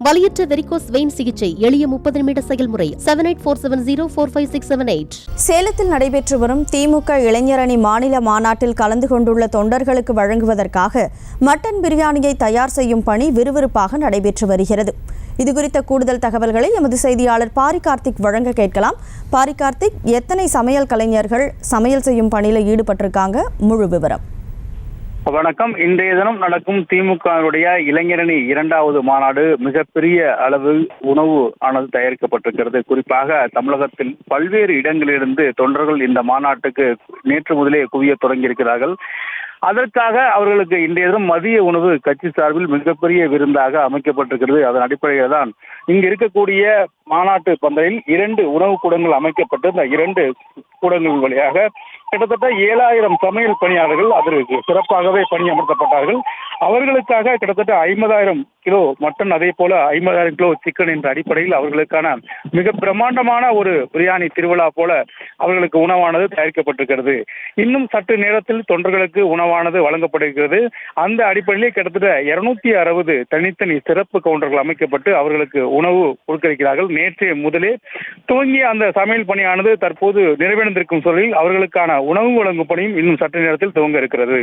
வலியற்ற varicose vein சிகிச்சை எளிய 30 நிமிட செயல்முறை 7847045678. சேலத்தில் நடைபெற்று வரும் திமுக இளைஞரணி மாநில மாநாட்டில் கலந்து கொண்டுள்ள தொண்டர்களுக்கு வழங்குவதற்காக மட்டன் பிரியாணியை தயார் செய்யும் பணி விறுவிறுப்பாக நடைபெற்று வருகிறது. இதுகுறித்த கூடுதல் தகவல்களை எமது செய்தியாளர் பாரி கார்த்திக் வழங்க கேட்கலாம். பாரி கார்த்திக், எத்தனை சமையல் கலைஞர்கள் சமையல் செய்யும் பணியில் ஈடுபட்டிருக்காங்க? முழு விவரம். வணக்கம். இன்றைய தினம் நடக்கும் திமுகவுடைய இளைஞரணி 2வது மாநாடு மிகப்பெரிய அளவில் உணவு ஆனது தயாரிக்கப்பட்டிருக்கிறது. குறிப்பாக தமிழகத்தில் பல்வேறு இடங்களிலிருந்து தொண்டர்கள் இந்த மாநாட்டுக்கு நேற்று முதலே குவிய தொடங்கியிருக்கிறார்கள். அதற்காக அவர்களுக்கு இன்றைய தினம் மதிய உணவு கட்சி சார்பில் மிகப்பெரிய விருந்தாக அமைக்கப்பட்டிருக்கிறது. அதன் அடிப்படையில் தான் இங்கு இருக்கக்கூடிய மாநாட்டு பந்தலில் 2 உணவு கூடங்கள் அமைக்கப்பட்டு இந்த 2 கூடங்கள் வழியாக கிட்டத்தட்ட 7000 சமையல் பணியாளர்கள் அதற்கு சிறப்பாகவே பணியமர்த்தப்பட்டார்கள். அவர்களுக்காக கிட்டத்தட்ட 50,000 கிலோ மட்டன், அதே போல 50,000 கிலோ சிக்கன் என்ற அடிப்படையில் அவர்களுக்கான மிக பிரம்மாண்டமான ஒரு பிரியாணி திருவிழா போல அவர்களுக்கு உணவானது தயாரிக்கப்பட்டிருக்கிறது. இன்னும் சற்று நேரத்தில் தொண்டர்களுக்கு உணவானது வழங்கப்படுகிறது. அந்த அடிப்படையிலே கிட்டத்தட்ட 260 தனித்தனி சிறப்பு கவுண்டர்கள் அமைக்கப்பட்டு அவர்களுக்கு உணவு கொடுக்கிறார்கள். நேற்றைய முதலே துவங்கிய அந்த சமையல் பணியானது தற்போது நிறைவடைந்திருக்கும் சூழலில் அவர்களுக்கான உணவு வழங்கும் பணியும் இன்னும் சற்று நேரத்தில் துவங்க இருக்கிறது.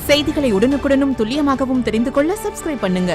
செய்திகளை உடனுக்குடனும் துல்லியமாகவும் தெரிந்து கொள்ள சப்ஸ்கிரைப் பண்ணுங்க.